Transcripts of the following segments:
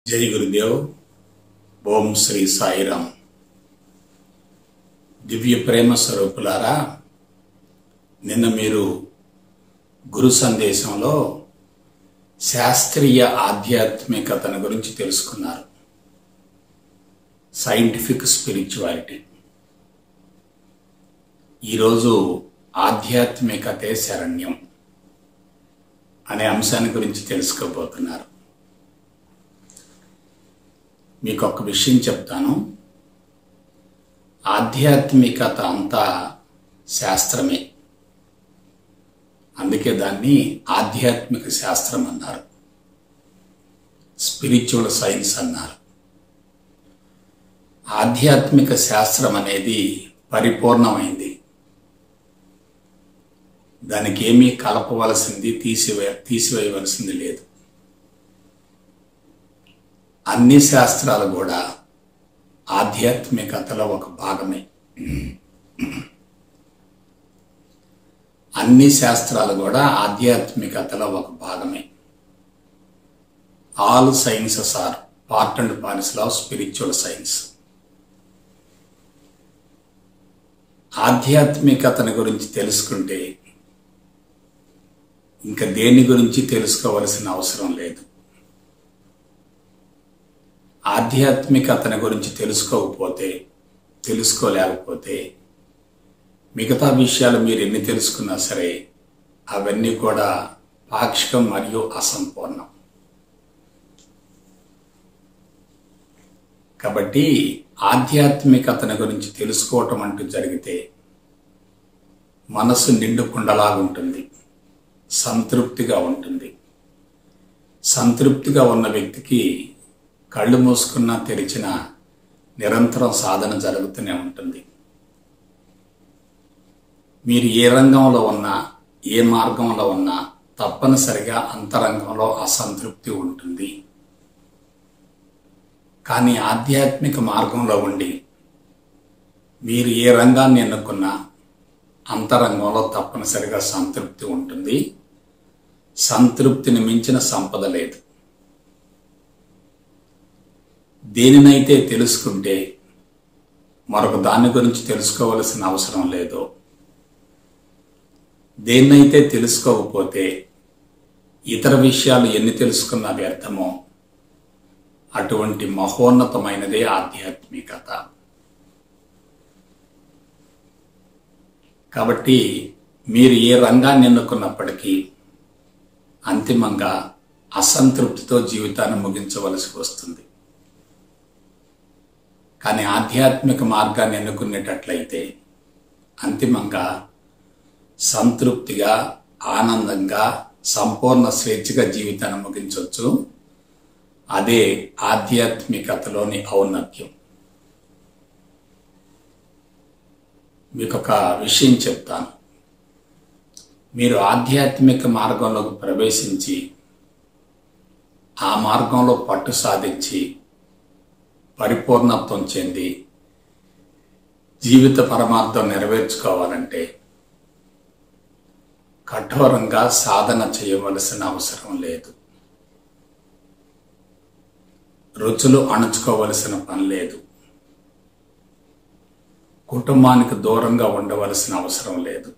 జై గురుదేవ్. ఓం శ్రీ సాయిరామ్. దివ్య ప్రేమ స్వరూపులారా, నిన్న మీరు గురు సందేశంలో శాస్త్రీయ ఆధ్యాత్మికతను గురించి తెలుసుకున్నారు. Scientific spirituality. ఈరోజు ఆధ్యాత్మికతే శరణ్యం అనే అంశాన్ని గురించి తెలుసుకోబోతున్నారు. మీకు ఒక విషయం చెప్తాను. ఆధ్యాత్మికత అంతా శాస్త్రమే. అందుకే దాన్ని ఆధ్యాత్మిక శాస్త్రం అన్నారు, స్పిరిచువల్ సైన్స్ అన్నారు. ఆధ్యాత్మిక శాస్త్రం అనేది పరిపూర్ణమైంది. దానికి ఏమీ కలపవలసింది, తీసివేయవలసింది లేదు. అన్ని శాస్త్రాలు కూడా ఆధ్యాత్మికతలో ఒక భాగమే. అన్ని శాస్త్రాలు కూడా ఆధ్యాత్మికతలో ఒక భాగమే. All sciences are part and parcel of spiritual science. ఆధ్యాత్మికతను గురించి తెలుసుకుంటే ఇంకా దేని గురించి తెలుసుకోవలసిన అవసరం లేదు. ఆధ్యాత్మికతను గురించి తెలుసుకోలేకపోతే మిగతా విషయాలు మీరు ఎన్ని తెలుసుకున్నా సరే అవన్నీ కూడా పాక్షికం మరియు అసంపూర్ణం. కాబట్టి ఆధ్యాత్మికతను గురించి తెలుసుకోవటం అంటూ జరిగితే మనసు నిండుకుండలాగుంటుంది, సంతృప్తిగా ఉంటుంది. సంతృప్తిగా ఉన్న వ్యక్తికి కళ్ళు మూసుకున్నా తెరిచిన నిరంతరం సాధన జరుగుతూనే ఉంటుంది. మీరు ఏ రంగంలో ఉన్నా, ఏ మార్గంలో ఉన్నా తప్పనిసరిగా అంతరంగంలో అసంతృప్తి ఉంటుంది. కానీ ఆధ్యాత్మిక మార్గంలో ఉండి మీరు ఏ రంగాన్ని ఎన్నుకున్నా అంతరంగంలో తప్పనిసరిగా సంతృప్తి ఉంటుంది. సంతృప్తిని మించిన సంపద లేదు. దేనినైతే తెలుసుకుంటే మరొక దాని గురించి తెలుసుకోవలసిన అవసరం లేదు, దేన్నైతే తెలుసుకోకపోతే ఇతర విషయాలు ఎన్ని తెలుసుకున్నా వ్యర్థమో అటువంటి మహోన్నతమైనదే ఆధ్యాత్మికత. కాబట్టి మీరు ఏ రంగాన్ని ఎన్నుకున్నప్పటికీ అంతిమంగా అసంతృప్తితో జీవితాన్ని ముగించవలసి వస్తుంది. కానీ ఆధ్యాత్మిక మార్గాన్ని ఎన్నుకునేటట్లయితే అంతిమంగా సంతృప్తిగా, ఆనందంగా, సంపూర్ణ స్వేచ్ఛగా జీవితాన్ని ముగించవచ్చు. అదే ఆధ్యాత్మికతలోని ఔన్నత్యం. మీకు ఒక విషయం చెప్తాను. మీరు ఆధ్యాత్మిక మార్గంలోకి ప్రవేశించి ఆ మార్గంలో పట్టు సాధించి పరిపూర్ణత్వం చెంది జీవిత పరమార్థం నెరవేర్చుకోవాలంటే కఠోరంగా సాధన చేయవలసిన అవసరం లేదు. రుచులు అణుచుకోవలసిన పని లేదు. కుటుంబానికి దూరంగా ఉండవలసిన అవసరం లేదు.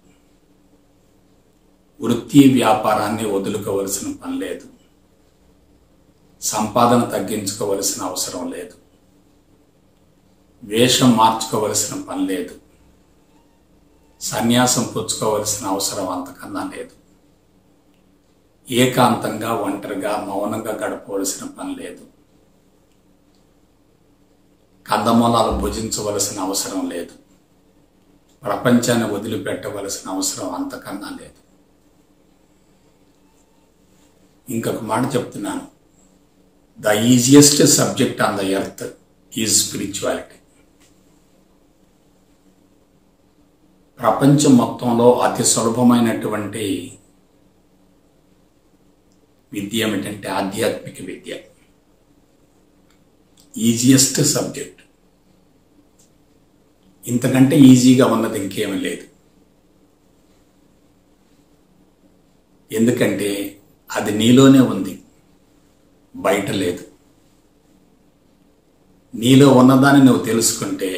వృత్తి వ్యాపారాన్ని వదులుకోవలసిన పని లేదు. సంపాదన తగ్గించుకోవలసిన అవసరం లేదు. వేషం మార్చుకోవలసిన పని లేదు. సన్యాసం పుచ్చుకోవలసిన అవసరం అంతకన్నా లేదు. ఏకాంతంగా, ఒంటరిగా, మౌనంగా గడపవలసిన పని లేదు. కందమూలాలు భుజించవలసిన అవసరం లేదు. ప్రపంచాన్ని వదిలిపెట్టవలసిన అవసరం అంతకన్నా లేదు. ఇంకొక మాట చెప్తున్నాను. The easiest subject on the earth is spirituality. ప్రపంచం మొత్తంలో అతి సులభమైనటువంటి విద్య ఏమిటంటే ఆధ్యాత్మిక విద్య. Easiest subject. ఇంతకంటే ఈజీగా ఉన్నది ఇంకేమీ లేదు. ఎందుకంటే అది నీలోనే ఉంది, బయట లేదు. నీలో ఉన్నదాన్ని నువ్వు తెలుసుకుంటే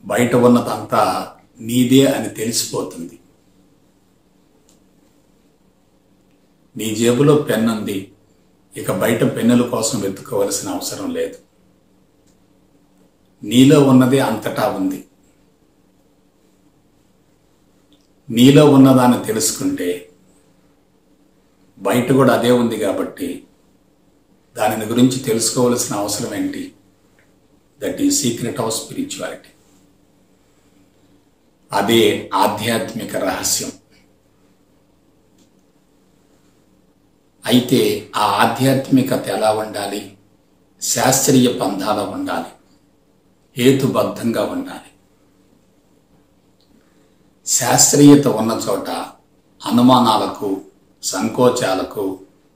బయట ఉన్నదంతా నీదే అని తెలిసిపోతుంది. నీ జేబులో పెన్ ఉంది, ఇక బయట పెన్నుల కోసం వెతుక్కోవలసిన అవసరం లేదు. నీలో ఉన్నదే అంతటా ఉంది. నీలో ఉన్నదాన్ని తెలుసుకుంటే బయట కూడా అదే ఉంది కాబట్టి దానిని గురించి తెలుసుకోవలసిన అవసరం ఏంటి? That is secret of spirituality. అదే ఆధ్యాత్మిక రహస్యం. అయితే ఆ ఆధ్యాత్మికత ఎలా ఉండాలి? శాస్త్రీయ పంథాల ఉండాలి, హేతుబద్ధంగా ఉండాలి. శాస్త్రీయత ఉన్న చోట అనుమానాలకు, సంకోచాలకు,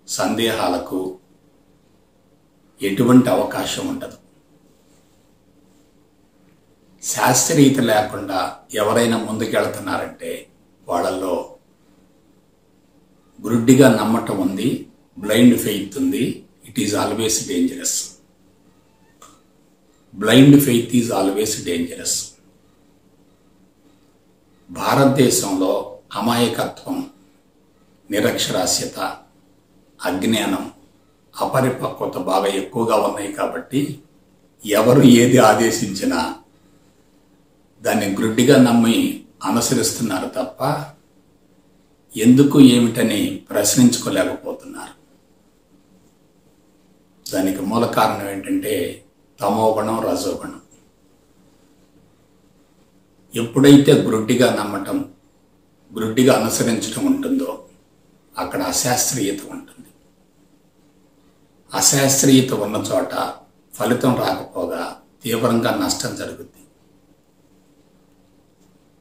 సందేహాలకు ఎటువంటి అవకాశం ఉండదు. శాస్త్రీయత లేకుండా ఎవరైనా ముందుకెళ్తున్నారంటే వాళ్ళల్లో గుడ్డిగా నమ్మటం ఉంది, బ్లైండ్ ఫెయిత్ ఉంది. It is always dangerous. Blind faith is always dangerous. భారతదేశంలో అమాయకత్వం, నిరక్షరాస్యత, అజ్ఞానం, అపరిపక్వత బాగా ఎక్కువగా ఉన్నాయి కాబట్టి ఎవరు ఏది ఆదేశించినా దాన్ని గుడ్డిగా నమ్మి అనుసరిస్తున్నారు తప్ప ఎందుకు ఏమిటని ప్రశ్నించుకోలేకపోతున్నారు. దానికి మూల కారణం ఏంటంటే తమోగుణం, రజోగుణం. ఎప్పుడైతే గుడ్డిగా నమ్మటం, గుడ్డిగా అనుసరించడం ఉంటుందో అక్కడ అశాస్త్రీయత ఉంటుంది. అశాస్త్రీయత ఉన్న చోట ఫలితం రాకపోగా తీవ్రంగా నష్టం జరుగుతుంది.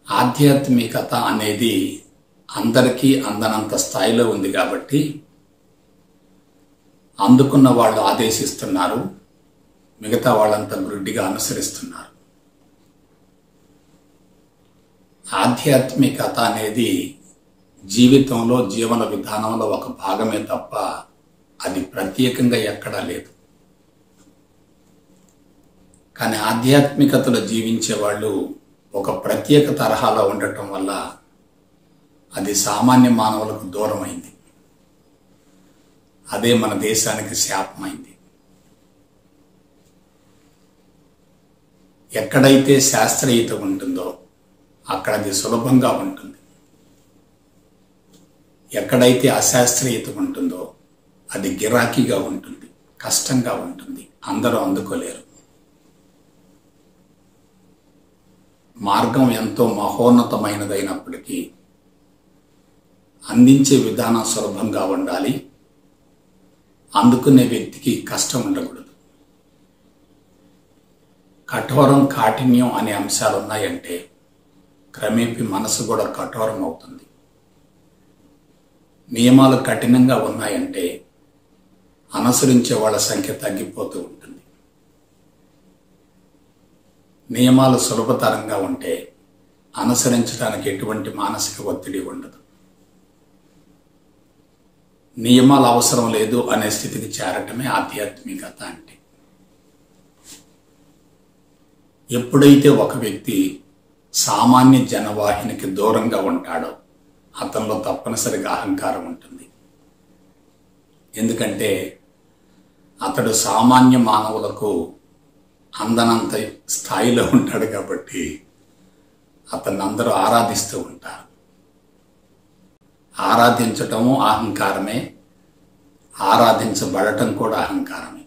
ఆధ్యాత్మికత అనేది అందరికీ అందనంత స్థాయిలో ఉంది కాబట్టి అందుకున్న వాళ్ళు ఆదేశిస్తున్నారు, మిగతా వాళ్ళంతా గుడ్డిగా అనుసరిస్తున్నారు. ఆధ్యాత్మికత అనేది జీవితంలో, జీవన విధానంలో ఒక భాగమే తప్ప అది ప్రత్యేకంగా ఎక్కడా లేదు. కానీ ఆధ్యాత్మికతలో జీవించే వాళ్ళు ఒక ప్రత్యేక తరహాలో ఉండటం వల్ల అది సామాన్య మానవులకు దూరమైంది. అదే మన దేశానికి శాపమైంది. ఎక్కడైతే శాస్త్రీయత ఉంటుందో అక్కడ అది సులభంగా ఉంటుంది. ఎక్కడైతే అశాస్త్రీయత ఉంటుందో అది గిరాకీగా ఉంటుంది, కష్టంగా ఉంటుంది, అందరూ అందుకోలేరు. మార్గం ఎంతో మహోన్నతమైనదైనప్పటికీ అందించే విధానం సులభంగా ఉండాలి, అందుకునే వ్యక్తికి కష్టం ఉండకూడదు. కఠోరం, కాఠిన్యం అనే అంశాలు ఉన్నాయంటే క్రమేపీ మనసు కూడా కఠోరం అవుతుంది. నియమాలు కఠినంగా ఉన్నాయంటే అనుసరించే వాళ్ళ సంఖ్య తగ్గిపోతూ ఉంటుంది. నియమాలు సులభతరంగా ఉంటే అనుసరించడానికి ఎటువంటి మానసిక ఒత్తిడి ఉండదు. నియమాలు అవసరం లేదు అనే స్థితికి చేరటమే ఆధ్యాత్మికత అంటే. ఎప్పుడైతే ఒక వ్యక్తి సామాన్య జనవాహినికి దూరంగా ఉంటాడో అతనిలో తప్పనిసరిగా అహంకారం ఉంటుంది. ఎందుకంటే అతడు సామాన్య మానవులకు అందనంత స్థాయిలో ఉంటాడు కాబట్టి అతన్ని అందరూ ఆరాధిస్తూ ఉంటారు. ఆరాధించటము అహంకారమే, ఆరాధించబడటం కూడా అహంకారమే.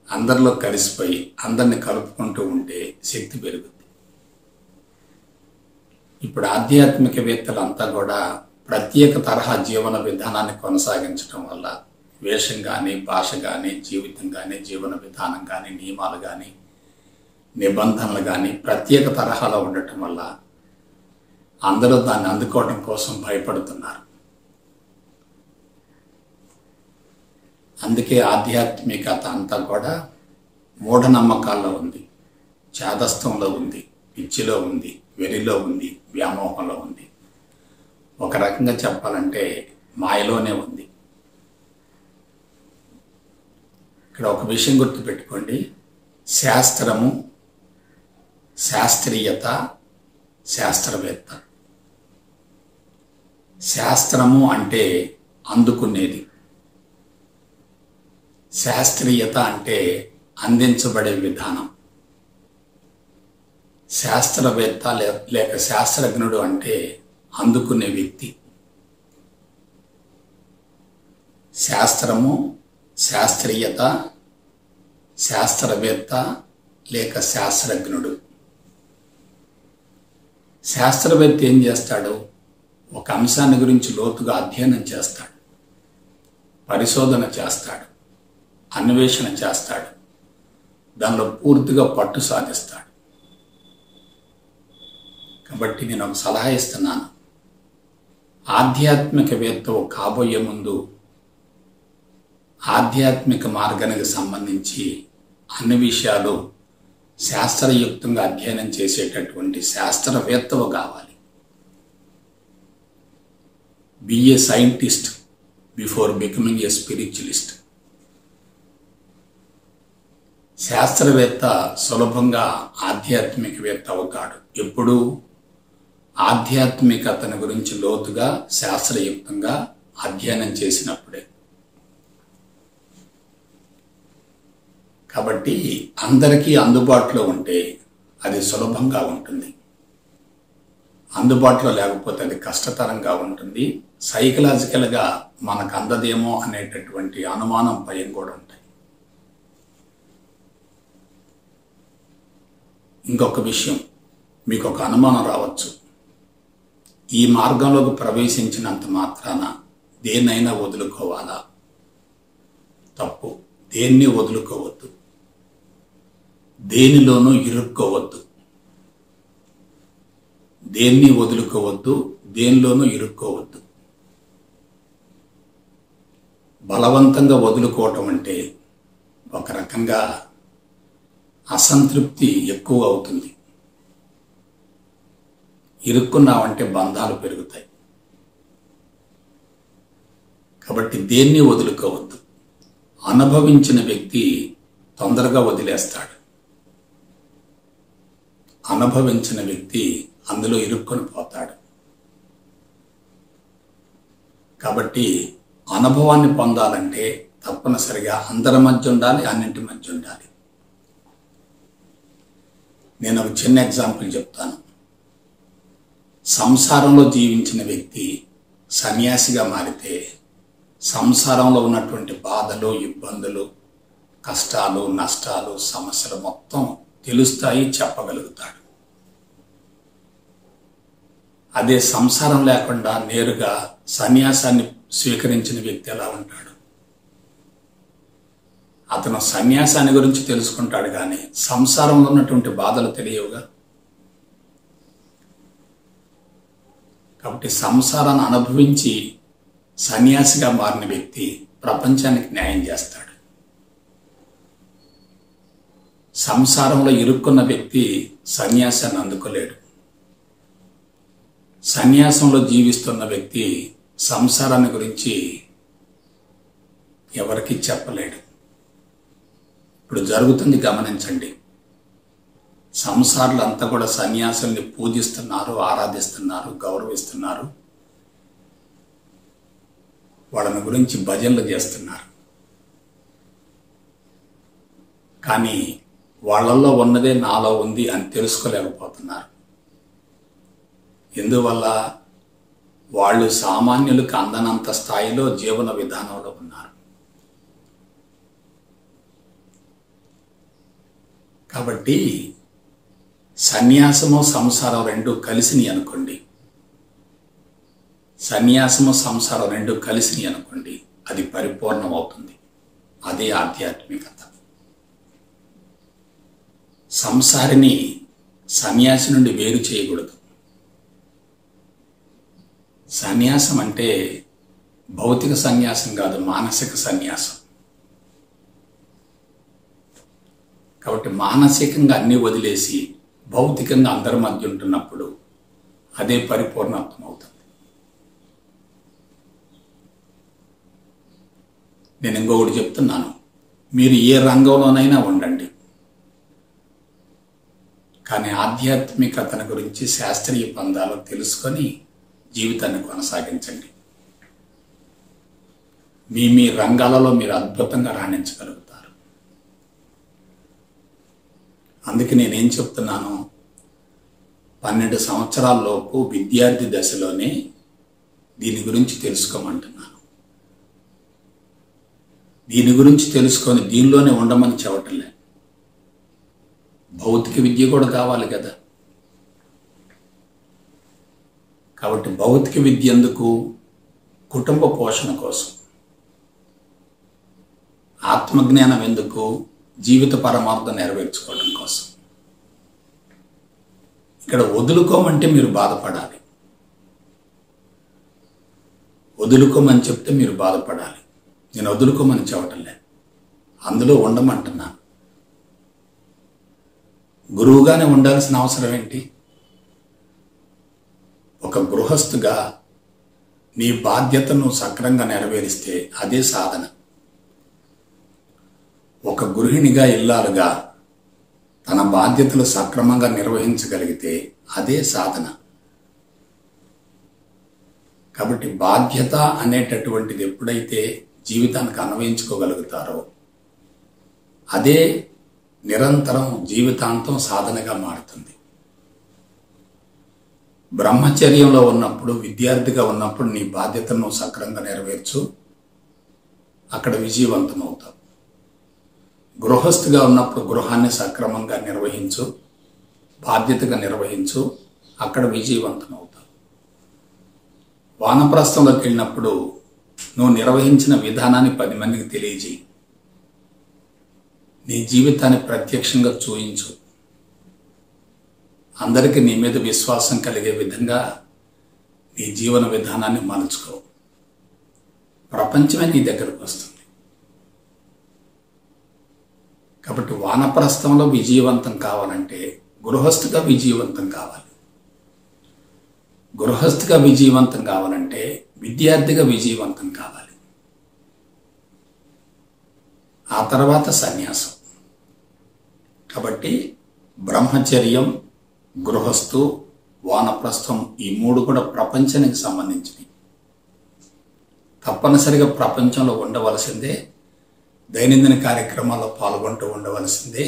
అందరిలో కలిసిపోయి అందరిని కలుపుకుంటూ ఉంటే శక్తి పెరుగుతుంది. ఇప్పుడు ఆధ్యాత్మికవేత్తలంతా కూడా ప్రత్యేక తరహా జీవన విధానాన్ని కొనసాగించడం వల్ల వేషం కానీ, భాష కానీ, జీవితం కానీ, జీవన విధానం కానీ, నియమాలు కానీ, నిబంధనలు కానీ ప్రత్యేక తరహాలో ఉండటం వల్ల అందరూ దాన్ని అందుకోవడం కోసం భయపడుతున్నారు. అందుకే ఆధ్యాత్మికత అంతా కూడా మూఢనమ్మకాల్లో ఉంది, చాదస్తంలో ఉంది, పిచ్చిలో ఉంది, వెరిలో ఉంది, వ్యామోహంలో ఉంది. ఒక రకంగా చెప్పాలంటే మాయలోనే ఉంది. ఇక్కడ ఒక విషయం గుర్తుపెట్టుకోండి. శాస్త్రము, శాస్త్రీయత, శాస్త్రవేత్త. శాస్త్రము అంటే అందుకునేది, శాస్త్రీయత అంటే అందించబడే విధానం, శాస్త్రవేత్త లేక శాస్త్రజ్ఞుడు అంటే అందుకునే వ్యక్తి. శాస్త్రము, శాస్త్రీయత, శాస్త్రవేత్త లేక శాస్త్రజ్ఞుడు. శాస్త్రవేత్త ఏం చేస్తాడు? ఒక అంశాన్ని గురించి లోతుగా అధ్యయనం చేస్తాడు, పరిశోధన చేస్తాడు, అన్వేషణ చేస్తాడు, దానిలో పూర్తిగా పట్టు సాధిస్తాడు. కాబట్టి నేను ఒక సలహా ఇస్తున్నాను. ఆధ్యాత్మికవేత్త కాబోయే ముందు ఆధ్యాత్మిక మార్గానికి సంబంధించి అన్ని విషయాలు శాస్త్రయుక్తంగా అధ్యయనం చేసేటటువంటి శాస్త్రవేత్తవు కావాలి. Be a scientist before becoming a spiritualist. శాస్త్రవేత్త సులభంగా ఆధ్యాత్మికవేత్త అవుతాడు ఎప్పుడు? ఆధ్యాత్మికతను గురించి లోతుగా శాస్త్రయుక్తంగా అధ్యయనం చేసినప్పుడే. కాబట్టి అందరికీ అందుబాటులో ఉంటే అది సులభంగా ఉంటుంది, అందుబాటులో లేకపోతే అది కష్టతరంగా ఉంటుంది. సైకలాజికల్గా మనకు అందదేమో అనేటటువంటి అనుమానం, భయం కూడా ఉంటాయి. ఇంకొక విషయం, మీకు ఒక అనుమానం రావచ్చు. ఈ మార్గంలోకి ప్రవేశించినంత మాత్రాన దేన్నైనా వదులుకోవాలా? తప్పు. దేన్ని వదులుకోవద్దు, దేనిలోనూ ఇరుక్కోవద్దు, దేన్ని వదులుకోవద్దు, దేనిలోనూ ఇరుక్కోవద్దు. బలవంతంగా వదులుకోవటం అంటే ఒక రకంగా అసంతృప్తి ఎక్కువ అవుతుంది. ఇరుక్కున్నామంటే బంధాలు పెరుగుతాయి. కాబట్టి దేన్ని వదులుకోవద్దు. అనుభవించిన వ్యక్తి తొందరగా వదిలేస్తాడు, అనుభవించిన వ్యక్తి అందులో ఇరుక్కొని పోతాడు. కాబట్టి అనుభవాన్ని పొందాలంటే తప్పనిసరిగా అందరి మధ్య ఉండాలి, అన్నింటి మధ్య ఉండాలి. నేను ఒక చిన్న ఎగ్జాంపుల్ చెప్తాను. సంసారంలో జీవించిన వ్యక్తి సన్యాసిగా మారితే సంసారంలో ఉన్నటువంటి బాధలు, ఇబ్బందులు, కష్టాలు, నష్టాలు, సమస్యలు మొత్తం తెలుస్తాయి, చెప్పగలుగుతాడు. అదే సంసారం లేకుండా నేరుగా సన్యాసాన్ని స్వీకరించిన వ్యక్తి ఎలా ఉంటాడు? అతను సన్యాసాన్ని గురించి తెలుసుకుంటాడు, కానీ సంసారంలో ఉన్నటువంటి బాధలు తెలియవుగా. కాబట్టి సంసారాన్ని అనుభవించి సన్యాసిగా మారిన వ్యక్తి ప్రపంచానికి న్యాయం చేస్తాడు. సంసారంలో ఇరుక్కున్న వ్యక్తి సన్యాసాన్ని అందుకోలేడు. సన్యాసంలో జీవిస్తున్న వ్యక్తి సంసారాన్ని గురించి ఎవరికీ చెప్పలేడు. ఇప్పుడు జరుగుతుంది గమనించండి. సంసారులు అంతా కూడా సన్యాసుల్ని పూజిస్తున్నారు, ఆరాధిస్తున్నారు, గౌరవిస్తున్నారు, వాళ్ళని గురించి భజనలు చేస్తున్నారు. కానీ వాళ్ళల్లో ఉన్నదే నాలో ఉంది అని తెలుసుకోలేకపోతున్నారు. ఎందువల్ల? వాళ్ళు సామాన్యులకు అందనంత స్థాయిలో జీవన విధానంలో ఉన్నారు. కాబట్టి సన్యాసము, సంసారం రెండు కలిసిని అనుకోండి, సన్యాసము, సంసారం రెండు కలిసిని అనుకోండి, అది పరిపూర్ణం అవుతుంది. అదే ఆధ్యాత్మికత. సంసారిని సన్యాసి నుండి వేరు చేయకూడదు. సన్యాసం అంటే భౌతిక సన్యాసం కాదు, మానసిక సన్యాసం. కాబట్టి మానసికంగా అన్నీ వదిలేసి భౌతికంగా అందరి మధ్య ఉంటున్నప్పుడు అదే పరిపూర్ణత్వం అవుతుంది. నేను ఇంకొకటి చెప్తున్నాను. మీరు ఏ రంగంలోనైనా ఉండండి, కానీ ఆధ్యాత్మికతను గురించి శాస్త్రీయ పందాలు తెలుసుకొని జీవితాన్ని కొనసాగించండి. మీ రంగాలలో మీరు అద్భుతంగా రాణించగలుగుతారు. అందుకే నేనేం చెప్తున్నాను, 12 సంవత్సరాలలోపు విద్యార్థి దశలోనే దీని గురించి తెలుసుకోమంటున్నాను. దీని గురించి తెలుసుకొని దీనిలోనే ఉండమని చెప్పటంలే. భౌతిక విద్య కూడా కావాలి కదా. కాబట్టి భౌతిక విద్య ఎందుకు? కుటుంబ పోషణ కోసం. ఆత్మజ్ఞానం ఎందుకు? జీవిత పరమార్థం నెరవేర్చుకోవడం కోసం. ఇక్కడ వదులుకోమంటే మీరు బాధపడాలి, వదులుకోమని చెప్తే మీరు బాధపడాలి. నేను వదులుకోమని చెప్పటంలే, అందులో ఉండమంటున్నాను. గురువుగానే ఉండాల్సిన అవసరం ఏంటి? ఒక గృహస్థుగా నీ బాధ్యతను సక్రమంగా నెరవేరిస్తే అదే సాధన. ఒక గృహిణిగా, ఇల్లాలుగా తన బాధ్యతలు సక్రమంగా నిర్వహించగలిగితే అదే సాధన. కాబట్టి బాధ్యత అనేటటువంటిది ఎప్పుడైతే జీవితానికి అన్వయించుకోగలుగుతారో అదే నిరంతరం జీవితాంతం సాధనగా మారుతుంది. బ్రహ్మచర్యంలో ఉన్నప్పుడు, విద్యార్థిగా ఉన్నప్పుడు నీ బాధ్యతను సక్రమంగా నెరవేర్చు, అక్కడ విజయవంతం అవుతావు. గృహస్థుగా ఉన్నప్పుడు గృహాన్ని సక్రమంగా నిర్వహించు, బాధ్యతగా నిర్వహించు, అక్కడ విజయవంతం అవుతావు. వానప్రస్థంలోకి వెళ్ళినప్పుడు నువ్వు నిర్వహించిన విధానాన్ని 10 మందికి తెలియజేయి. నీ జీవితాన్ని ప్రత్యక్షంగా చూయించు. అందరికీ నీ మీద విశ్వాసం కలిగే విధంగా నీ జీవన విధానాన్ని మలుచుకో. ప్రపంచమే నీ దగ్గరకు వస్తుంది. కాబట్టి వానప్రస్థంలో విజయవంతం కావాలంటే గృహస్థుగా విజయవంతం కావాలి. గృహస్థుగా విజయవంతం కావాలంటే విద్యార్థిగా విజయవంతం కావాలి. ఆ తర్వాత సన్యాసం. కాబట్టి బ్రహ్మచర్యం, గృహస్థు, వానప్రస్థం ఈ 3 కూడా ప్రపంచానికి సంబంధించినవి. తప్పనిసరిగా ప్రపంచంలో ఉండవలసిందే, దైనందిన కార్యక్రమాల్లో పాల్గొంటూ ఉండవలసిందే,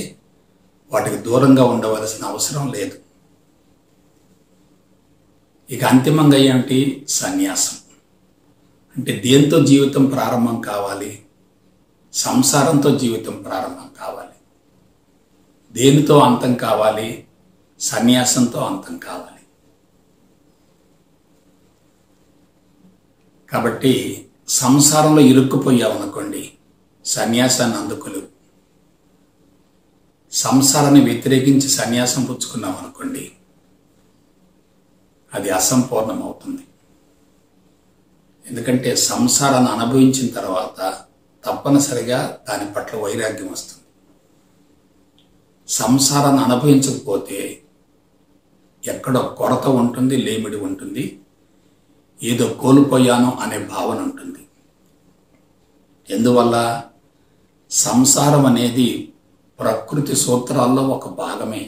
వాటికి దూరంగా ఉండవలసిన అవసరం లేదు. ఇక అంతిమంగా ఏమిటి? సన్యాసం. అంటే దేంతో జీవితం ప్రారంభం కావాలి? సంసారంతో జీవితం ప్రారంభం కావాలి. దేనితో అంతం కావాలి? సన్యాసంతో అంతం కావాలి. కాబట్టి సంసారంలో ఇరుక్కుపోయామనుకోండి, సన్యాసాన్ని అందుకోలేవు. సంసారాన్ని వ్యతిరేకించి సన్యాసం పుచ్చుకున్నాం అనుకోండి, అది అసంపూర్ణం అవుతుంది. ఎందుకంటే సంసారాన్ని అనుభవించిన తర్వాత తప్పనిసరిగా దాని పట్ల వైరాగ్యం వస్తుంది. సంసారాన్ని అనుభవించకపోతే ఎక్కడో కొరత ఉంటుంది, లేమిడి ఉంటుంది, ఏదో కోల్పోయాను అనే భావన ఉంటుంది. ఎందువల్ల? సంసారం అనేది ప్రకృతి సూత్రాల్లో ఒక భాగమే.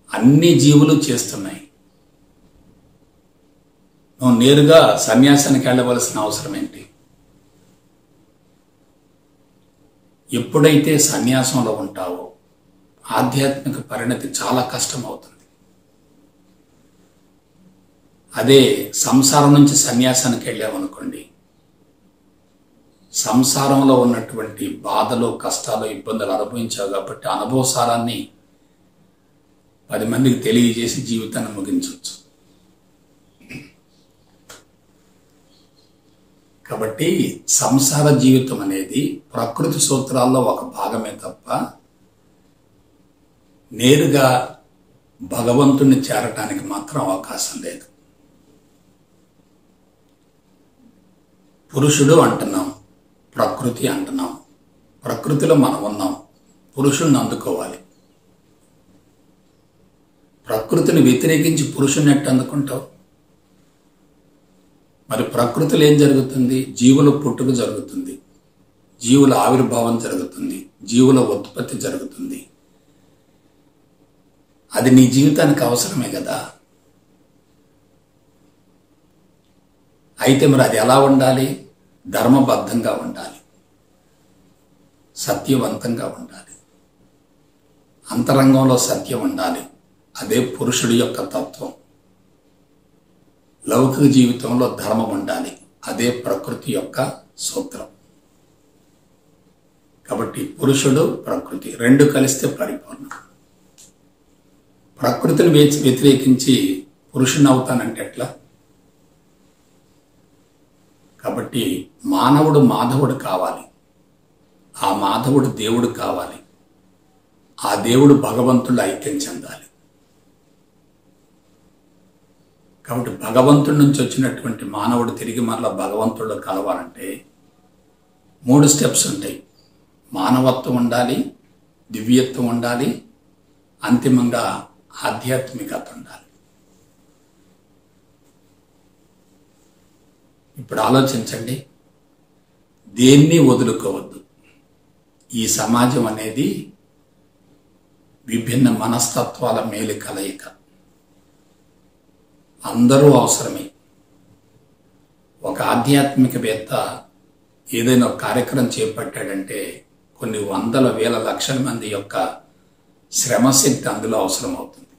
అన్ని జీవులు చేస్తున్నాయి. నువ్వు నేరుగా సన్యాసానికి వెళ్ళవలసిన అవసరం ఏంటి? ఎప్పుడైతే సన్యాసంలో ఉంటావో ఆధ్యాత్మిక పరిణతి చాలా కష్టం అవుతుంది. అదే సంసారం నుంచి సన్యాసానికి వెళ్ళామనుకోండి, సంసారంలో ఉన్నటువంటి బాధలు, కష్టాలు, ఇబ్బందులు అనుభవించావు కాబట్టి అనుభవసారాన్ని 10 మందికి తెలియజేసి జీవితాన్ని ముగించవచ్చు. కాబట్టి సంసార జీవితం అనేది ప్రకృతి సూత్రాల్లో ఒక భాగమే తప్ప నేరుగా భగవంతుణ్ణి చేరటానికి మాత్రం అవకాశం లేదు. పురుషుడు అంటున్నాం, ప్రకృతి అంటున్నాం. ప్రకృతిలో మనం ఉన్నాం, పురుషుణ్ణి అందుకోవాలి. ప్రకృతిని వ్యతిరేకించి పురుషుణ్ణి ఎట్టు అందుకుంటావు? మరి ప్రకృతిలో ఏం జరుగుతుంది? జీవుల పుట్టుక జరుగుతుంది, జీవుల ఆవిర్భావం జరుగుతుంది, జీవుల ఉత్పత్తి జరుగుతుంది. అది నీ జీవితానికి అవసరమే కదా. అయితే మరి అది ఎలా ఉండాలి? ధర్మబద్ధంగా ఉండాలి, సత్యవంతంగా ఉండాలి, అంతరంగంలో సత్యం ఉండాలి. అదే పురుషుడి యొక్క తత్వం. లౌకిక జీవితంలో ధర్మం ఉండాలి, అదే ప్రకృతి యొక్క సూత్రం. కాబట్టి పురుషుడు ప్రకృతి రెండు కలిస్తే పరిపూర్ణం. ప్రకృతిని వ్యతిరేకించి పురుషుని అవుతానంటే ఎట్లా? కాబట్టి మానవుడు మాధవుడు కావాలి, ఆ మాధవుడు దేవుడు కావాలి, ఆ దేవుడు భగవంతుడు ఐక్యం చెందాలి. కాబట్టి భగవంతుడి నుంచి వచ్చినటువంటి మానవుడు తిరిగి మరలా భగవంతుడు కలవాలంటే 3 స్టెప్స్ ఉంటాయి. మానవత్వం ఉండాలి, దివ్యత్వం ఉండాలి, అంతిమంగా ఆధ్యాత్మికత ఉండాలి. ఇప్పుడు ఆలోచించండి, దేన్ని వదులుకోవద్దు. ఈ సమాజం అనేది విభిన్న మనస్తత్వాల మేలు కలయిక. అందరూ అవసరమే. ఒక ఆధ్యాత్మికవేత్త ఏదైనా ఒక కార్యక్రమం చేపట్టాడంటే కొన్ని వందల వేల లక్షల మంది యొక్క శ్రమశక్తి అందులో అవసరం అవుతుంది.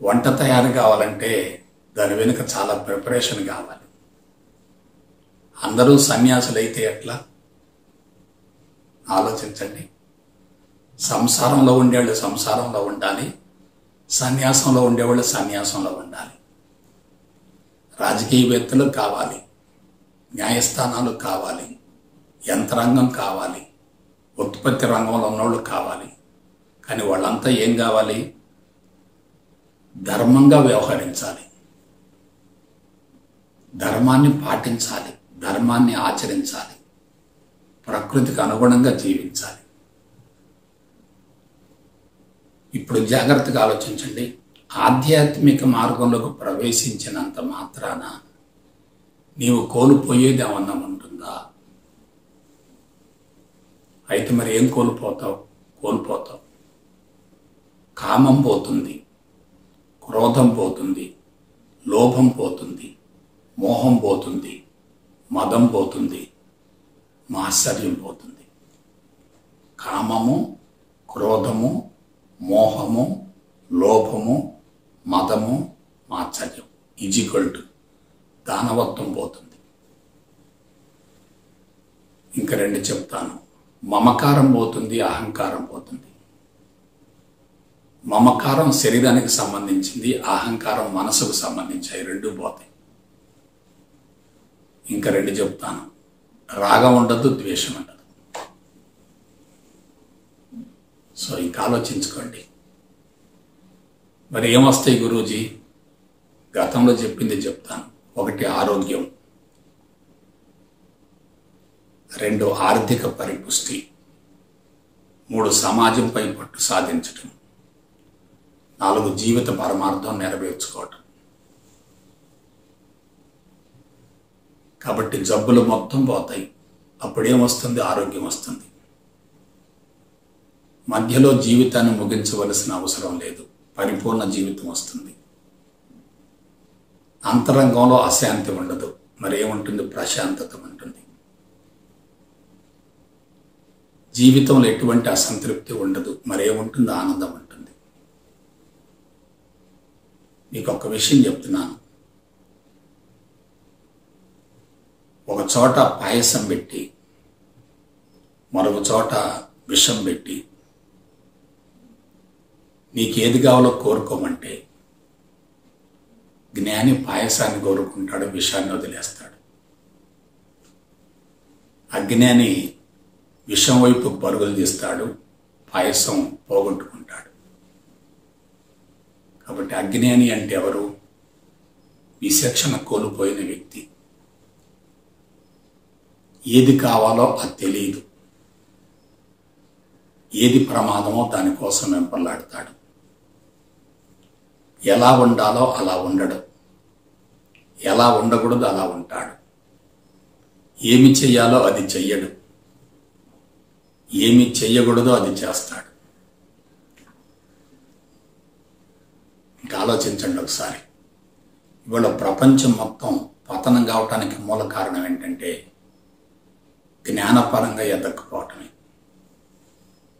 వంట తయారు కావాలంటే దాని వెనుక చాలా ప్రిపరేషన్ కావాలి. అందరూ సన్యాసులైతే ఎట్లా? ఆలోచించండి. సంసారంలో ఉండేవాళ్ళు సంసారంలో ఉండాలి, సన్యాసంలో ఉండేవాళ్ళు సన్యాసంలో ఉండాలి. రాజకీయవేత్తలు కావాలి, న్యాయస్థానాలు కావాలి, యంత్రాంగం కావాలి, ఉత్పత్తి రంగంలో ఉన్నోళ్ళు కావాలి. కానీ వాళ్ళంతా ఏం కావాలి? ధర్మంగా వ్యవహరించాలి, ధర్మాన్ని పాటించాలి, ధర్మాన్ని ఆచరించాలి, ప్రకృతికి అనుగుణంగా జీవించాలి. ఇప్పుడు జాగ్రత్తగా ఆలోచించండి. ఆధ్యాత్మిక మార్గంలోకి ప్రవేశించినంత మాత్రాన నీవు కోల్పోయేది ఏమన్నా ఉంటుందా? అయితే మరి ఏం కోల్పోతావు? కామం పోతుంది, క్రోధం పోతుంది, లోభం పోతుంది, మోహం పోతుంది, మదం పోతుంది, మాత్సర్యం పోతుంది. కామము, క్రోధము, మోహము, లోభము, మదము, మాత్సర్యం ఈజ్ఈక్వల్ దానవత్వం పోతుంది. ఇంకా 2 చెప్తాను. మమకారం పోతుంది, అహంకారం పోతుంది. మమకారం శరీరానికి సంబంధించింది, అహంకారం మనసుకు సంబంధించి 2 పోతాయి. ఇంకా 2 చెప్తాను. రాగం ఉండదు, ద్వేషం ఉండదు. సో ఇంకా ఆలోచించుకోండి. మరి ఏమొస్తాయి గురూజీ? గతంలో చెప్పింది చెప్తాను. 1 ఆరోగ్యం, 2 ఆర్థిక పరిపుష్టి, 3 సమాజంపై పట్టు సాధించటం, 4 జీవిత పరమార్థం నెరవేర్చుకోవటం. కాబట్టి జబ్బులు మొత్తం పోతాయి. అప్పుడేమొస్తుంది? ఆరోగ్యం వస్తుంది. మధ్యలో జీవితాన్ని ముగించవలసిన అవసరం లేదు, పరిపూర్ణ జీవితం వస్తుంది. అంతరంగంలో అశాంతి ఉండదు, మరేముంటుంది? ప్రశాంతత ఉంటుంది. జీవితంలో ఎటువంటి అసంతృప్తి ఉండదు, మరేముంటుంది? ఆనందం ఉంటుంది. మీకు ఒక విషయం చెప్తున్నాను. ఒక చోట పాయసం పెట్టి, మరొక చోట విషం పెట్టి, నీకేది కావాలో కోరుకోమంటే జ్ఞాని పాయసాన్ని కోరుకుంటాడు, విషాన్ని వదిలేస్తాడు. అజ్ఞాని విషం వైపు పరుగులు తీస్తాడు, పాయసం పోగొట్టుకుంటాడు. కాబట్టి అజ్ఞాని అంటే ఎవరు? విచక్షణ కోల్పోయిన వ్యక్తి. ఏది కావాలో అది తెలియదు, ఏది ప్రమాదమో దానికోసం వెంపర్లాడతాడు. ఎలా ఉండాలో అలా ఉండడు, ఎలా ఉండకూడదు అలా ఉంటాడు. ఏమి చెయ్యాలో అది చెయ్యడు, ఏమి చెయ్యకూడదో అది చేస్తాడు. ఇంకా ఆలోచించండి ఒకసారి. ఇవాళ ప్రపంచం మొత్తం పతనం కావటానికి మూల కారణం ఏంటంటే జ్ఞానపరంగా ఎదగకపోవటమే.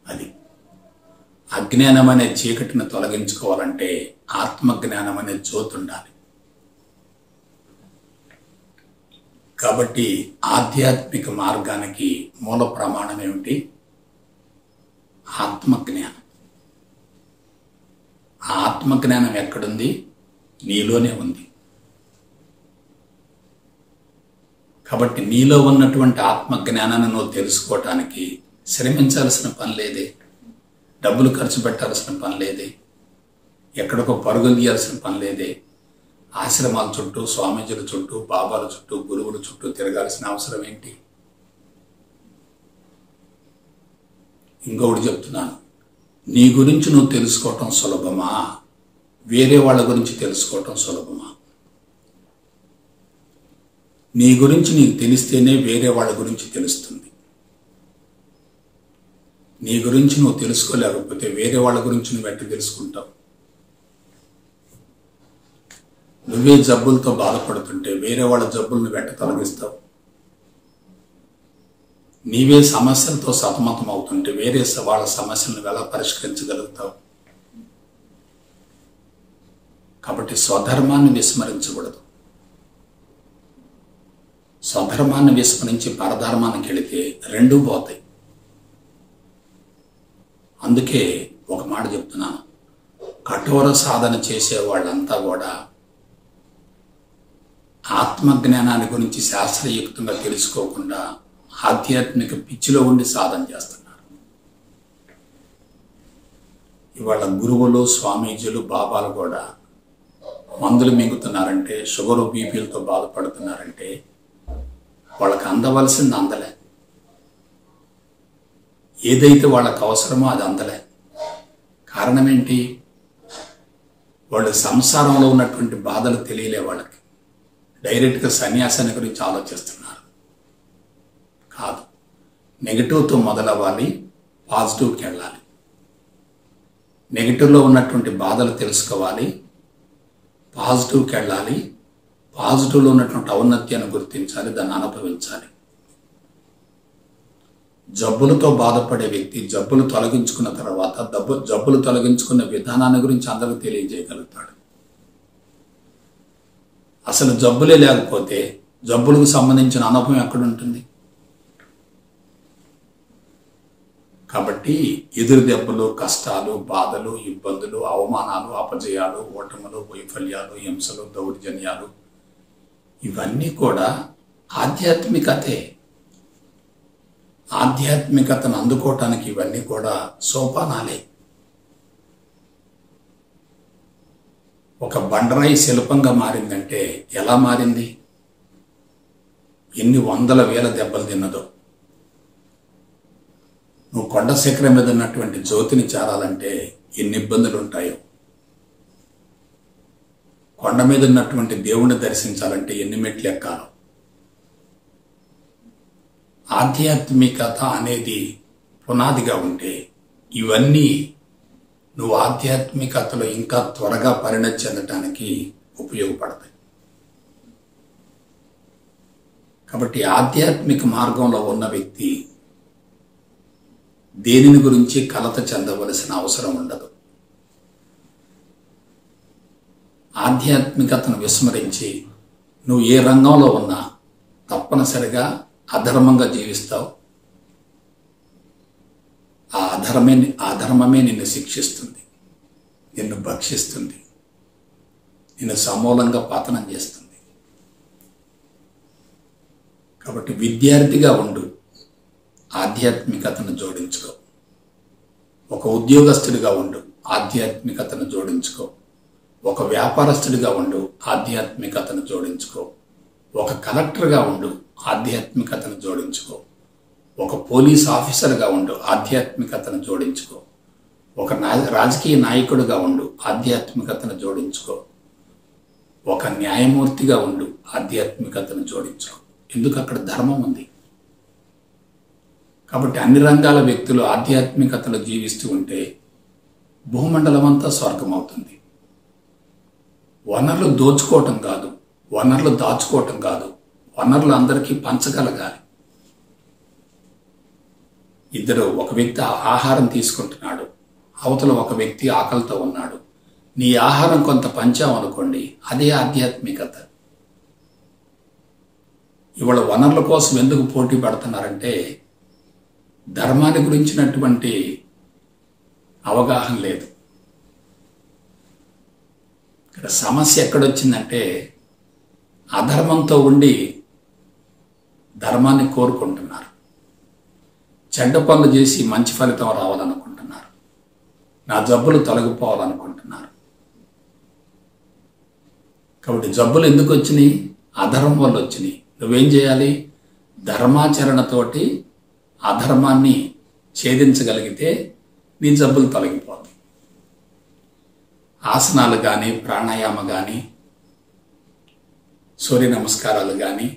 అది అజ్ఞానం అనే చీకటిని తొలగించుకోవాలంటే ఆత్మజ్ఞానం అనే జ్యోతి ఉండాలి. కాబట్టి ఆధ్యాత్మిక మార్గానికి మూల ప్రమాణం ఏమిటి? ఆత్మజ్ఞానం. ఆ ఆత్మజ్ఞానం ఎక్కడుంది? నీలోనే ఉంది. కాబట్టి నీలో ఉన్నటువంటి ఆత్మజ్ఞానాన్ని నువ్వు తెలుసుకోవటానికి శ్రమించాల్సిన పని లేదే, డబ్బులు ఖర్చు పెట్టాల్సిన పని లేదే, ఎక్కడికో పరుగులు తీయాల్సిన పని లేదే, ఆశ్రమాల చుట్టూ, స్వామీజీల చుట్టూ, బాబాల చుట్టూ, గురువుల చుట్టూ తిరగాల్సిన అవసరం ఏంటి? ఇంకొకటి చెప్తున్నాను, నీ గురించి నువ్వు తెలుసుకోవటం సులభమా, వేరే వాళ్ళ గురించి తెలుసుకోవటం సులభమా? నీ గురించి నీకు తెలిస్తేనే వేరే వాళ్ళ గురించి తెలుస్తుంది. నీ గురించి నువ్వు తెలుసుకోలేకపోతే వేరే వాళ్ళ గురించి నువ్వు ఎట్లా తెలుసుకుంటావు? నువ్వే జబ్బులతో బాధపడుతుంటే వేరే వాళ్ళ జబ్బులను వెంట తొలగిస్తావు. నీవే సమస్యలతో సతమతం అవుతుంటే వేరే వాళ్ళ సమస్యలను ఎలా పరిష్కరించగలుగుతావు? కాబట్టి స్వధర్మాన్ని విస్మరించకూడదు. స్వధర్మాన్ని విస్మరించి పరధర్మానికి వెళితే రెండూ పోతాయి. అందుకే ఒక మాట చెప్తున్నాను, కఠోర సాధన చేసే వాళ్ళంతా కూడా ఆత్మజ్ఞానాన్ని గురించి శాస్త్రయుక్తంగా తెలుసుకోకుండా ఆధ్యాత్మిక పిచ్చిలో ఉండి సాధన చేస్తున్నారు. ఇవాళ గురువులు, స్వామీజీలు, బాబాలు కూడా మందులు మింగుతున్నారంటే, షుగరు, బీపీలతో బాధపడుతున్నారంటే వాళ్ళకి అందవలసింది అందలే. ఏదైతే వాళ్ళకి అవసరమో అది అందలే. కారణం ఏంటి? వాళ్ళు సంసారంలో ఉన్నటువంటి బాధలు తెలియలే వాళ్ళకి. డైరెక్ట్గా సన్యాసాన్ని గురించి ఆలోచిస్తున్నారు. కాదు, నెగిటివ్తో మొదలవ్వాలి, పాజిటివ్కి వెళ్ళాలి. నెగిటివ్లో ఉన్నటువంటి బాధలు తెలుసుకోవాలి, పాజిటివ్కి వెళ్ళాలి, పాజిటివ్లో ఉన్నటువంటి ఔన్నత్యాన్ని గుర్తించాలి, దాన్ని అనుభవించాలి. జబ్బులతో బాధపడే వ్యక్తి జబ్బులు తొలగించుకున్న తర్వాత జబ్బులు తొలగించుకున్న విధానాన్ని గురించి అందరికీ తెలియజేయగలుగుతాడు. అసలు జబ్బులే లేకపోతే జబ్బులకు సంబంధించిన అనుభవం ఎక్కడుంటుంది? కాబట్టి ఎదురు దెబ్బలు, కష్టాలు, బాధలు, ఇబ్బందులు, అవమానాలు, అపజయాలు, ఓటములు, వైఫల్యాలు, హింసలు, దౌర్జన్యాలు ఇవన్నీ కూడా ఆధ్యాత్మికతే. ఆధ్యాత్మికతను అందుకోవటానికి ఇవన్నీ కూడా సోపానాలే. ఒక బండరాయి శిల్పంగా మారిందంటే ఎలా మారింది? ఎన్ని వందల వేల దెబ్బలు తిన్నదో. నువ్వు కొండ శిఖరం మీద ఉన్నటువంటి జ్యోతిని చేరాలంటే ఎన్ని ఇబ్బందులు ఉంటాయో. కొండ మీద ఉన్నటువంటి దేవుణ్ణి దర్శించాలంటే ఎన్ని మెట్లు ఎక్కాలో. ఆధ్యాత్మికత అనేది పునాదిగా ఉంటే ఇవన్నీ నువ్వు ఆధ్యాత్మికతలో ఇంకా త్వరగా పరిణతి చెందటానికి ఉపయోగపడతాయి. కాబట్టి ఆధ్యాత్మిక మార్గంలో ఉన్న వ్యక్తి దేనిని గురించి కలత చెందవలసిన అవసరం ఉండదు. ఆధ్యాత్మికతను విస్మరించి నువ్వు ఏ రంగంలో ఉన్నా తప్పనిసరిగా అధర్మంగా జీవిస్తావు. ఆ అధర్మమే నిన్ను శిక్షిస్తుంది, నిన్ను భక్షిస్తుంది, నిన్ను సమూలంగా పతనం చేస్తుంది. కాబట్టి విద్యార్థిగా ఉండు, ఆధ్యాత్మికతను జోడించుకో. ఒక ఉద్యోగస్తుడిగా ఉండు, ఆధ్యాత్మికతను జోడించుకో. ఒక వ్యాపారస్తుడిగా ఉండు, ఆధ్యాత్మికతను జోడించుకో. ఒక కలెక్టర్గా ఉండు, ఆధ్యాత్మికతను జోడించుకో. ఒక పోలీస్ ఆఫీసర్గా ఉండు, ఆధ్యాత్మికతను జోడించుకో. ఒక రాజకీయ నాయకుడిగా ఉండు, ఆధ్యాత్మికతను జోడించుకో. ఒక న్యాయమూర్తిగా ఉండు, ఆధ్యాత్మికతను జోడించుకో. ఎందుకు? అక్కడ ధర్మం ఉంది. కాబట్టి అన్ని రంగాల వ్యక్తులు ఆధ్యాత్మికతలో జీవిస్తూ ఉంటే భూమండలం అంతా స్వర్గం అవుతుంది. వనరులు దోచుకోవటం కాదు, వనరులు దాచుకోవటం కాదు, వనరులు అందరికీ పంచగలగాలి. ఒక వ్యక్తి ఆహారం తీసుకుంటున్నాడు, అవతల ఒక వ్యక్తి ఆకలితో ఉన్నాడు. నీ ఆహారం కొంత పంచామనుకోండి, అదే ఆధ్యాత్మికత. ఇవాళ వనరుల కోసం ఎందుకు పోటీ పడుతున్నారంటే ధర్మాన్ని గురించినటువంటి అవగాహన లేదు. ఇక్కడ సమస్య ఎక్కడొచ్చిందంటే అధర్మంతో ఉండి ధర్మాన్ని కోరుకుంటున్నారు. చెడ్డ పనులు చేసి మంచి ఫలితం రావాలనుకుంటున్నారు. నా జబ్బులు తొలగిపోవాలనుకుంటున్నారు. కాబట్టి జబ్బులు ఎందుకు వచ్చినాయి? అధర్మం వల్ల వచ్చినాయి. నువ్వేం చేయాలి? ధర్మాచరణతోటి అధర్మాన్ని ఛేదించగలిగితే నీ జబ్బులు తొలగిపోతాయి. ఆసనాలు కానీ, ప్రాణాయామ కానీ, సూర్య నమస్కారాలు కానీ,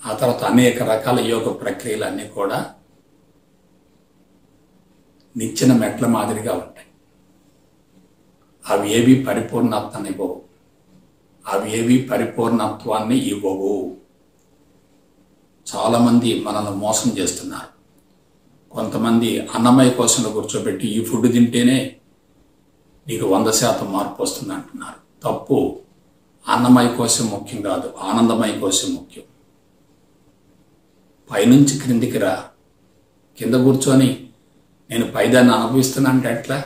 ఆ తర్వాత అనేక రకాల యోగ ప్రక్రియలన్నీ కూడా నిచ్చెన మెట్ల మాదిరిగా ఉంటాయి. అవి ఏవి పరిపూర్ణత్వాన్ని ఇవ్వవు. అవి ఏవి పరిపూర్ణత్వాన్ని ఇవ్వవు. చాలామంది మనల్ని మోసం చేస్తున్నారు. కొంతమంది అన్నమయ కోశంలో కూర్చోబెట్టి ఈ ఫుడ్ తింటేనే నీకు 100% మార్పు వస్తుంది అంటున్నారు. తప్పు. అన్నమయ కోశం ముఖ్యం కాదు, ఆనందమయ కోశం ముఖ్యం. పైనుంచి క్రిందికి రా. కింద కూర్చొని నేను పైదాన్ని అనుభవిస్తున్నానంటే ఎట్లా?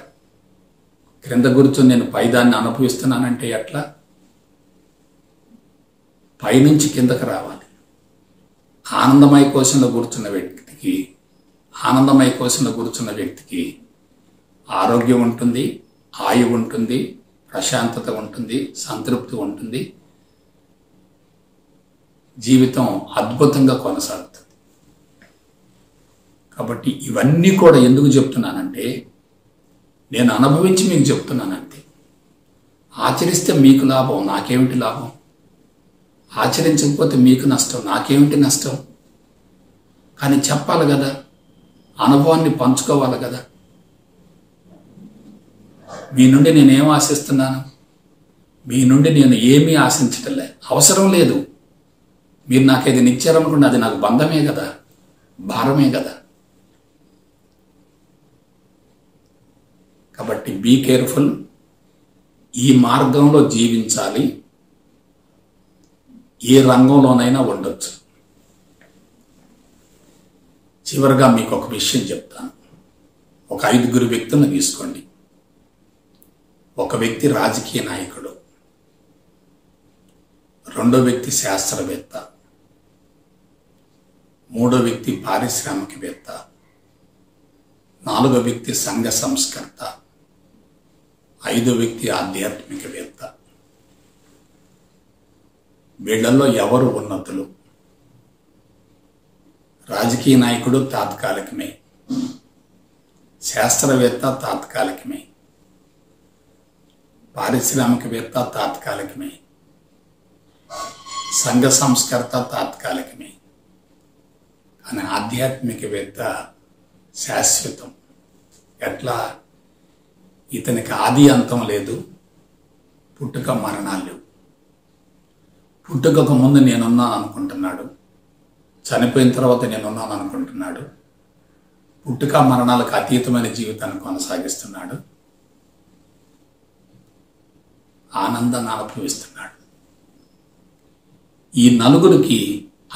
క్రింద కూర్చొని నేను పైదాన్ని అనుభవిస్తున్నానంటే ఎట్లా? పైనుంచి కిందకి రావాలి. ఆనందమయ కోశంలో కూర్చున్న వ్యక్తికి ఆరోగ్యం ఉంటుంది, ఆయువు ఉంటుంది, ప్రశాంతత ఉంటుంది, సంతృప్తి ఉంటుంది, జీవితం అద్భుతంగా కొనసాగుతుంది. కాబట్టి ఇవన్నీ కూడా ఎందుకు చెప్తున్నానంటే నేను అనుభవించి మీకు చెప్తున్నానంతే. ఆచరిస్తే మీకు లాభం, నాకేమిటి లాభం? ఆచరించకపోతే మీకు నష్టం, నాకేమిటి నష్టం? కానీ చెప్పాలి కదా, అనుభవాన్ని పంచుకోవాలి కదా. మీ నుండి నేనేం ఆశిస్తున్నాను? మీ నుండి నేను ఏమీ ఆశించటంలే, అవసరం లేదు. మీరు నాకు ఏది ఇచ్చారనుకోండి, అది నాకు బంధమే కదా, భారమే కదా. కాబట్టి బీ కేర్ఫుల్. ఈ మార్గంలో జీవించాలి. ఏ రంగంలోనైనా ఉండొచ్చు. చివరిగా మీకు ఒక విషయం చెప్తాను. ఒక 5 వ్యక్తులను తీసుకోండి. ఒక వ్యక్తి రాజకీయ నాయకుడు, రెండో వ్యక్తి శాస్త్రవేత్త, మూడో వ్యక్తి పారిశ్రామికవేత్త, నాలుగో వ్యక్తి సంఘ సంస్కర్త, ఐదో వ్యక్తి ఆధ్యాత్మికవేత్త. వీళ్లలో ఎవరు ఉన్నతులు? రాజకీయ నాయకుడు తాత్కాలికమే, శాస్త్రవేత్త తాత్కాలికమే, పారిశ్రామికవేత్త తాత్కాలికమే, సంఘ సంస్కర్త తాత్కాలికమే. కానీ ఆధ్యాత్మికవేత్త శాశ్వతం. ఎట్లా? ఇతనికి ఆది అంతం లేదు, పుట్టుక మరణాలు లేవు. పుట్టుకకు ముందు నేనున్నాను అనుకుంటున్నాడు, చనిపోయిన తర్వాత నేనున్నాను అనుకుంటున్నాడు, పుట్టుక మరణాలకు అతీతమైన జీవితాన్ని కొనసాగిస్తున్నాడు, ఆనందాన్ని అనుభవిస్తున్నాడు. ఈ నలుగురికి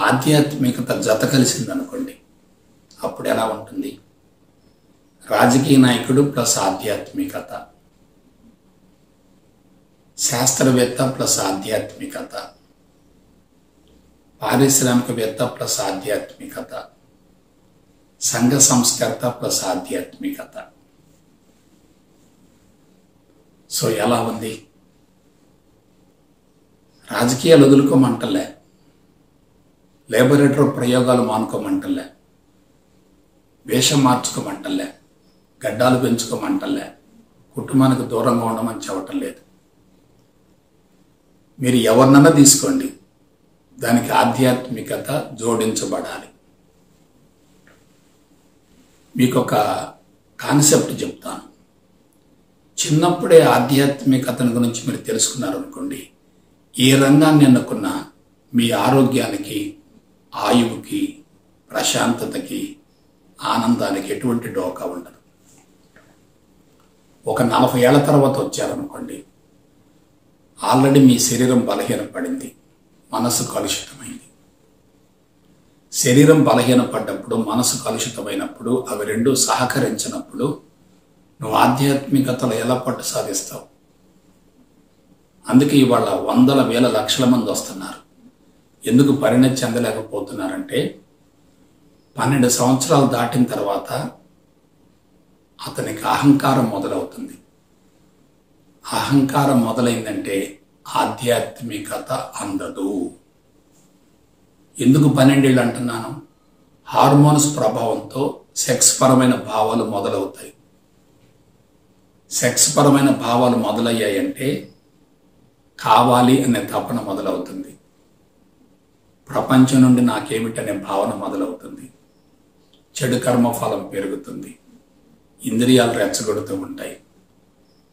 ఆధ్యాత్మికత జత కలిసిందనుకోండి, అప్పుడు ఎలా ఉంటుంది? రాజకీయ నాయకుడు ప్లస్ ఆధ్యాత్మికత, శాస్త్రవేత్త ప్లస్ ఆధ్యాత్మికత, పారిశ్రామికవేత్త ప్లస్ ఆధ్యాత్మికత, సంఘ సంస్కర్త ప్లస్ ఆధ్యాత్మికత. సో ఎలా ఉంది? రాజకీయాలు వదులుకోమంటలే, లేబొరేటరీ ప్రయోగాలు మానుకోమంటలే, వేషం మార్చుకోమంటలే, గడ్డాలు పెంచుకోమంటలే, కుటుంబానికి దూరంగా ఉండమని చెప్పటం లేదు. మీరు ఎవరినన్నా తీసుకోండి, దానికి ఆధ్యాత్మికత జోడించబడాలి. మీకు ఒక కాన్సెప్ట్ చెప్తాను. చిన్నప్పుడే ఆధ్యాత్మికతను గురించి మీరు తెలుసుకున్నారనుకోండి, ఏ రంగాన్ని ఎన్నుకున్నా మీ ఆరోగ్యానికి, ఆయువుకి, ప్రశాంతతకి, ఆనందానికి ఎటువంటి డోకా ఉండదు. ఒక 40 ఏళ్ల తర్వాత వచ్చారనుకోండి, ఆల్రెడీ మీ శరీరం బలహీనపడింది, మనసు కలుషితమైంది. శరీరం బలహీనపడ్డప్పుడు, మనసు కలుషితమైనప్పుడు, అవి రెండు సహకరించినప్పుడు నువ్వు ఆధ్యాత్మికతలో ఎలా పట్టు సాధిస్తావు? అందుకే ఇవాళ వందల వేల లక్షల మంది వస్తున్నారు. ఎందుకు పరిణతి చెందలేకపోతున్నారంటే 12 సంవత్సరాలు దాటిన తర్వాత అతనికి అహంకారం మొదలవుతుంది. అహంకారం మొదలైందంటే ఆధ్యాత్మికత అందదు. ఎందుకు 12 ఏళ్ళు అంటున్నాను? హార్మోన్స్ ప్రభావంతో సెక్స్ పరమైన భావాలు మొదలవుతాయి. సెక్స్ పరమైన భావాలు మొదలయ్యాయంటే కావాలి అనే తపన మొదలవుతుంది. ప్రపంచం నుండి నాకేమిటనే భావన మొదలవుతుంది. చెడు కర్మఫలం పెరుగుతుంది. ఇంద్రియాలు రెచ్చగొడుతూ ఉంటాయి.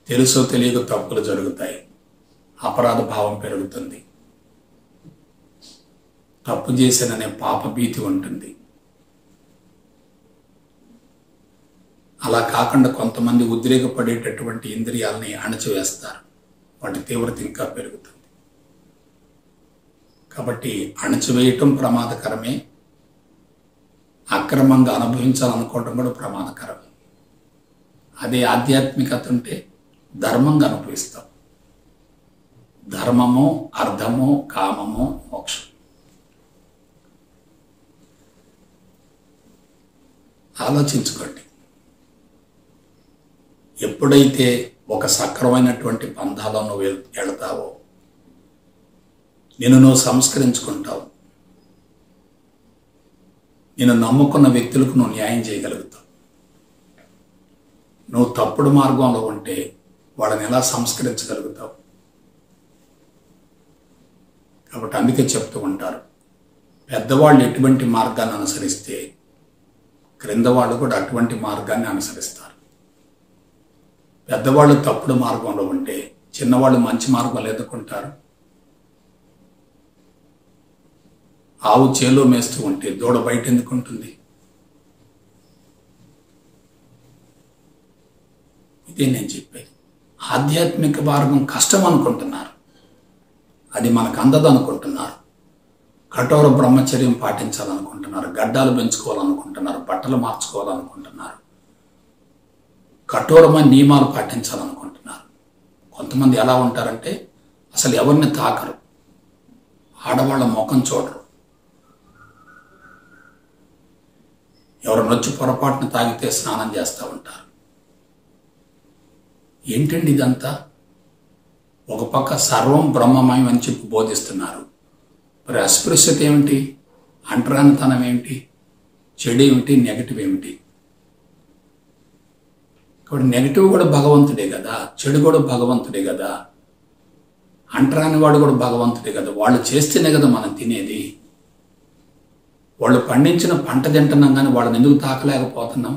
తెలుసో తెలియక తప్పులు జరుగుతాయి. అపరాధ భావం పెరుగుతుంది. తప్పు చేశాననే పాప భీతి ఉంటుంది. అలా కాకుండా కొంతమంది ఉద్రేకపడేటటువంటి ఇంద్రియాలని అణచివేస్తారు. వాటి తీవ్రత ఇంకా పెరుగుతుంది. కాబట్టి అణచివేయటం ప్రమాదకరమే, అక్రమంగా అనుభవించాలనుకోవటం కూడా ప్రమాదకరమే. అదే ఆధ్యాత్మికత ఉంటే ధర్మంగా అనుభవిస్తాం. ధర్మము, అర్థము, కామము, మోక్షం. ఆలోచించుకోండి. ఎప్పుడైతే ఒక సక్రమైనటువంటి పంథాలో నువ్వు వెళతావో, నువ్వు సంస్కరించుకుంటావు, నేను నమ్ముకున్న వ్యక్తులకు నువ్వు న్యాయం చేయగలుగుతావు. నువ్వు తప్పుడు మార్గంలో ఉంటే వాళ్ళని ఎలా సంస్కరించగలుగుతావు? కాబట్టి అందుకే చెప్తూ ఉంటారు, పెద్దవాళ్ళు ఎటువంటి మార్గాన్ని అనుసరిస్తే క్రింద వాళ్ళు కూడా అటువంటి మార్గాన్ని అనుసరిస్తారు. పెద్దవాళ్ళు తప్పుడు మార్గంలో ఉంటే చిన్నవాళ్ళు మంచి మార్గంలో ఎదుర్కొంటారు. ఆవు చేలో మేస్తూ ఉంటే దూడ బయట ఎందుకుంటుంది? ఇదే నేను చెప్పేది. ఆధ్యాత్మిక మార్గం కష్టం అనుకుంటున్నారు, అది మనకు అందదు అనుకుంటున్నారు. కఠోర బ్రహ్మచర్యం పాటించాలనుకుంటున్నారు, గడ్డాలు పెంచుకోవాలనుకుంటున్నారు, బట్టలు మార్చుకోవాలనుకుంటున్నారు, కఠోరమైన నియమాలు పాటించాలనుకుంటున్నారు. కొంతమంది ఎలా ఉంటారంటే అసలు ఎవరిని తాకరు, ఆడవాళ్ళ ముఖం చూడరు. ఎవరు నొచ్చి పొరపాటున తాగితే స్నానం చేస్తూ ఉంటారు. ఏంటండి ఇదంతా? ఒక పక్క సర్వం బ్రహ్మమయం అని చెప్పి బోధిస్తున్నారు, మరి అస్పృశ్యత ఏమిటి? అంటరానితనం ఏమిటి? చెడు ఏమిటి? నెగటివ్ ఏమిటి? కాబట్టి నెగటివ్ కూడా భగవంతుడే కదా, చెడు కూడా భగవంతుడే కదా, అంటరాని వాడు కూడా భగవంతుడే కదా. వాళ్ళు చేస్తేనే కదా మనం తినేది. వాళ్ళు పండించిన పంట తింటున్నాం కానీ వాళ్ళని ఎందుకు తాకలేకపోతున్నాం?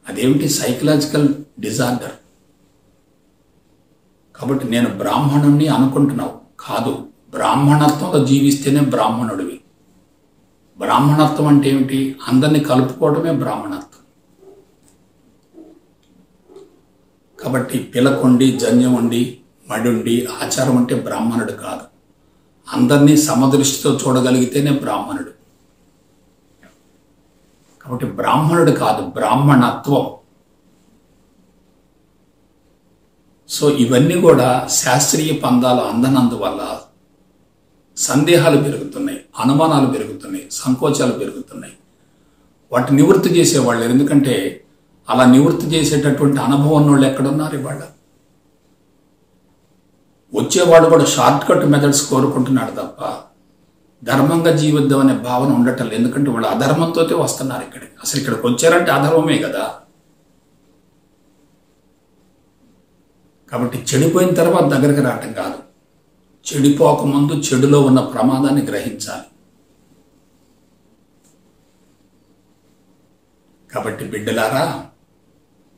అదేమిటి? Psychological disorder. కాబట్టి నేను బ్రాహ్మణుణ్ణి అనుకుంటున్నావు, కాదు. బ్రాహ్మణత్వంలో జీవిస్తేనే బ్రాహ్మణుడివి. బ్రాహ్మణత్వం అంటే ఏమిటి? అందరినీ కలుపుకోవడమే బ్రాహ్మణత్వం. కాబట్టి పిలకొండి, జన్యం ఉండి, మడుండి ఆచారం అంటే బ్రాహ్మణుడు కాదు. అందరినీ సమదృష్టితో చూడగలిగితేనే బ్రాహ్మణుడు. కాబట్టి బ్రాహ్మణుడు కాదు, బ్రాహ్మణత్వం. సో ఇవన్నీ కూడా శాస్త్రీయ పందాలు అందనందువల్ల సందేహాలు పెరుగుతున్నాయి, అనుమానాలు పెరుగుతున్నాయి, సంకోచాలు పెరుగుతున్నాయి. వాటి నివృత్తి చేసేవాళ్ళు, ఎందుకంటే అలా నివృత్తి చేసేటటువంటి అనుభవం వాళ్ళు ఎక్కడున్నారు? ఇవాళ వచ్చేవాడు కూడా షార్ట్ కట్ మెథడ్స్ కోరుకుంటున్నాడు తప్ప ధర్మంగా జీవిద్దాం అనే భావన ఉండటం లేదు. ఎందుకంటే వాళ్ళు అధర్మంతో వస్తున్నారు ఇక్కడికి. అసలు ఇక్కడికి వచ్చారంటే అధర్మమే కదా. కాబట్టి చెడిపోయిన తర్వాత దగ్గరికి రావటం కాదు, చెడిపోకముందు చెడులో ఉన్న ప్రమాదాన్ని గ్రహించాలి. కాబట్టి బిడ్డలారా,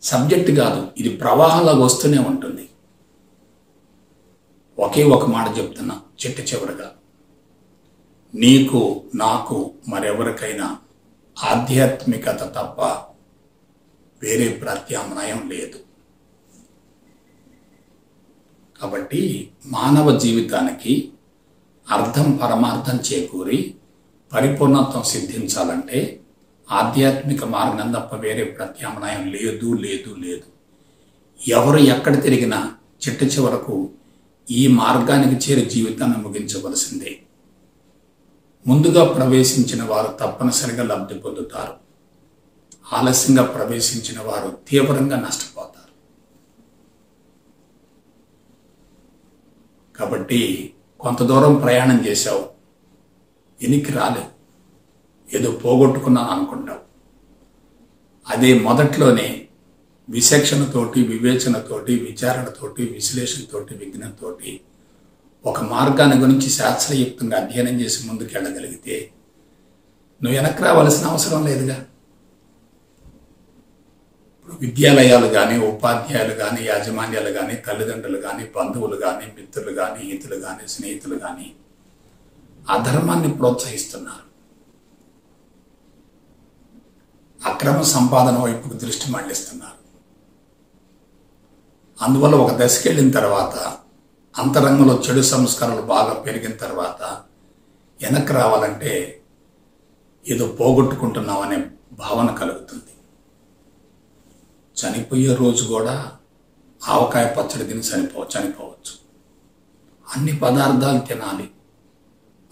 సబ్జెక్ట్ కాదు, ఇది ప్రవాహంలాగా వస్తూనే ఉంటుంది. ఒకే ఒక మాట చెప్తున్నా చిట్ట చివరగా, నీకు నాకు మరెవరికైనా ఆధ్యాత్మికత తప్ప వేరే ప్రత్యామ్నాయం లేదు. కాబట్టి మానవ జీవితానికి అర్థం పరమార్థం చేకూరి పరిపూర్ణత్వం సిద్ధించాలంటే ఆధ్యాత్మిక మార్గం తప్ప వేరే ప్రత్యామ్నాయం లేదు లేదు లేదు. ఎవరు ఎక్కడ తిరిగినా చిట్ట చివరకు ఈ మార్గానికి చేరి జీవితాన్ని ముగించవలసిందే. ముందుగా ప్రవేశించిన వారు తప్పనిసరిగా లబ్ధి పొందుతారు. ఆలస్యంగా ప్రవేశించిన వారు తీవ్రంగా నష్టపోతారు. కాబట్టి కొంత దూరం ప్రయాణం చేశావు, వెనక్కి రాలేవు, ఏదో పోగొట్టుకున్నాను అనుకుంటావు. అదే మొదట్లోనే విచక్షణతోటి, వివేచనతోటి, విచారణతోటి, విశ్లేషణతోటి, విజ్ఞతతోటి ఒక మార్గాన్ని గురించి శాస్త్రయుక్తంగా అధ్యయనం చేసి ముందుకెళ్ళగలిగితే నువ్వు వెనక్కి రావాల్సిన అవసరం లేదుగా. ఇప్పుడు విద్యాలయాలు కానీ, ఉపాధ్యాయులు కానీ, యాజమాన్యాలు కానీ, తల్లిదండ్రులు కానీ, బంధువులు కానీ, మిత్రులు కానీ, హితులు కానీ, స్నేహితులు కానీ అధర్మాన్ని ప్రోత్సహిస్తున్నారు. అక్రమ సంపాదన వైపుకు దృష్టి మళ్లిస్తున్నారు. అందువల్ల ఒక దశకి వెళ్ళిన తర్వాత, అంతరంగంలో చెడు సంస్కారాలు బాగా పెరిగిన తర్వాత వెనక్కి రావాలంటే ఏదో పోగొట్టుకుంటున్నామనే భావన కలుగుతుంది. చనిపోయే రోజు కూడా ఆవకాయ పచ్చడి తిని చనిపోవచ్చు. అన్ని పదార్థాలు తినాలి,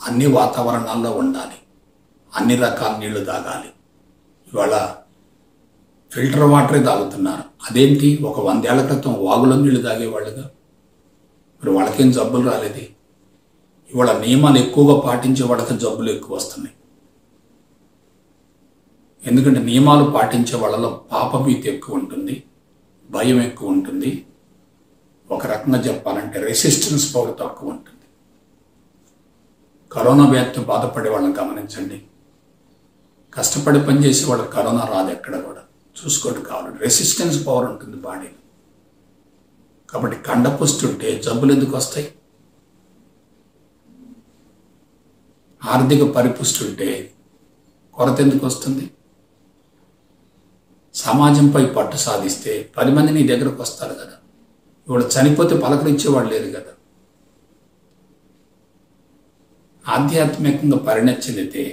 అన్ని వాతావరణాల్లో ఉండాలి, అన్ని రకాల నీళ్లు తాగాలి. ఇవాళ ఫిల్టర్ వాటరే తాగుతున్నారు. అదేంటి, ఒక 100 ఏళ్ల క్రితం వాగులో నీళ్లు తాగేవాళ్ళుగా. మరి వాళ్ళకేం జబ్బులు రాలేదు. ఇవాళ నియమాలు ఎక్కువగా పాటించే వాళ్ళకి జబ్బులు ఎక్కువ వస్తున్నాయి. ఎందుకంటే నియమాలు పాటించే వాళ్ళలో పాపభీతి ఎక్కువ ఉంటుంది, భయం ఎక్కువ ఉంటుంది. ఒక రకంగా చెప్పాలంటే రెసిస్టెన్స్ పవర్ తక్కువ ఉంటుంది. కరోనా వ్యాధితో బాధపడే వాళ్ళని గమనించండి. కష్టపడి పనిచేసే వాళ్ళకి కరోనా రాదు, ఎక్కడ కూడా చూసుకోండి. కావాలి రెసిస్టెన్స్ పవర్ ఉంటుంది బాడీలో. కాబట్టి కండపుష్టి ఉంటే జబ్బులు ఎందుకు వస్తాయి? ఆర్థిక పరిపుష్టి ఉంటే కొరత ఎందుకు వస్తుంది? సమాజంపై పట్టు సాధిస్తే 10 మంది నీ దగ్గరకు వస్తారు కదా. ఇవాళ చనిపోతే పలకరించేవాళ్ళు లేరు కదా. ఆధ్యాత్మికంగా పరిణతి చెందితే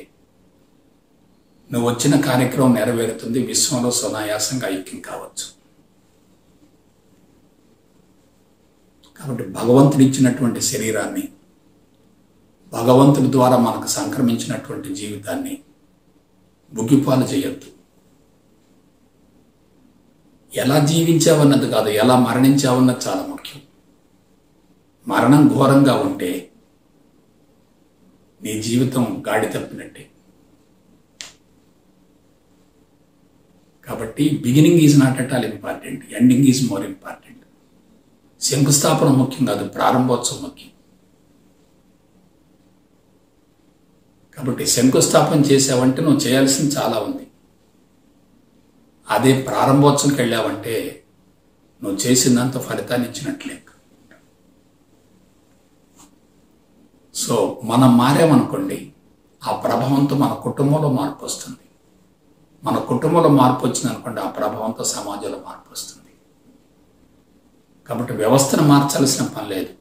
నువ్వు వచ్చిన కార్యక్రమం నెరవేరుతుంది, విశ్వంలో సునాయాసంగా ఐక్యం కావచ్చు. కాబట్టి భగవంతుడు ఇచ్చినటువంటి శరీరాన్ని, భగవంతుడి ద్వారా మనకు సంక్రమించినటువంటి జీవితాన్ని బుగ్గిపాలు చేయొద్దు. ఎలా జీవించావన్నది కాదు, ఎలా మరణించావన్నది చాలా ముఖ్యం. మరణం ఘోరంగా ఉంటే నీ జీవితం గాడి తప్పినట్టే. కాబట్టి beginning is not at all important, ending is more important. శంకుస్థాపన ముఖ్యం కాదు, ప్రారంభోత్సవం ముఖ్యం. కాబట్టి శంకుస్థాపన చేసావంటే నువ్వు చేయాల్సింది చాలా ఉంది. అదే ప్రారంభోత్సవంకి వెళ్ళావంటే నువ్వు చేసిందంత ఫలితాన్ని ఇచ్చినట్లే. సో మనం మారామనుకోండి, ఆ ప్రభావంతో మన కుటుంబంలో మార్పు వస్తుంది. మన కుటుంబంలో మార్పు వచ్చింది అనుకోండి, ఆ ప్రభావంతో సమాజంలో మార్పు వస్తుంది. కాబట్టి వ్యవస్థను మార్చాల్సిన పని లేదు.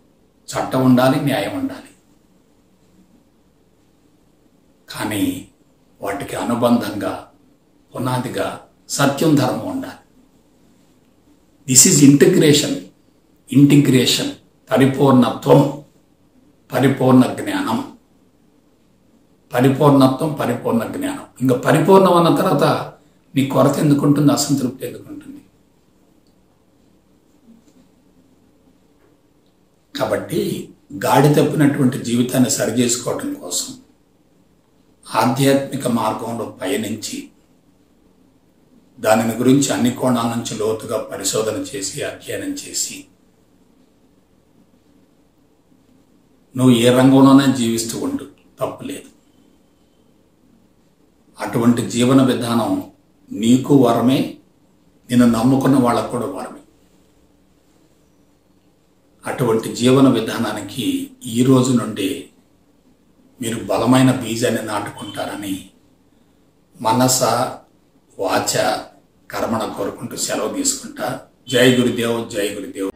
చట్టం ఉండాలి, న్యాయం ఉండాలి, కానీ వాటికి అనుబంధంగా పునాదిగా సత్యం, ధర్మం ఉండాలి. దిస్ ఈజ్ ఇంటిగ్రేషన్, పరిపూర్ణత్వం, పరిపూర్ణ జ్ఞానం. పరిపూర్ణత్వం, పరిపూర్ణ జ్ఞానం. ఇంకా పరిపూర్ణం అన్న తర్వాత నీ కొరత ఎందుకుంటుంది, అసంతృప్తి ఎందుకుంటుంది? కాబట్టి గాడి తప్పినటువంటి జీవితాన్ని సరిచేసుకోవటం కోసం ఆధ్యాత్మిక మార్గంలో పయనించి దానిని గురించి అన్ని కోణాల నుంచి లోతుగా పరిశోధన చేసి, అధ్యయనం చేసి నువ్వు ఏ రంగంలోనే జీవిస్తూ ఉండు, తప్పులేదు. అటువంటి జీవన విధానం నీకు వరమే, నిన్ను నమ్ముకున్న వాళ్ళకు కూడా వరమే. అటువంటి జీవన విధానానికి ఈ రోజు నుండి మీరు బలమైన బీజాన్ని నాటుకుంటారని మనస వాచ కర్మణ కోరుకుంటూ సెలవు తీసుకుంటా. జై గురుదేవ్, జై గురుదేవ్.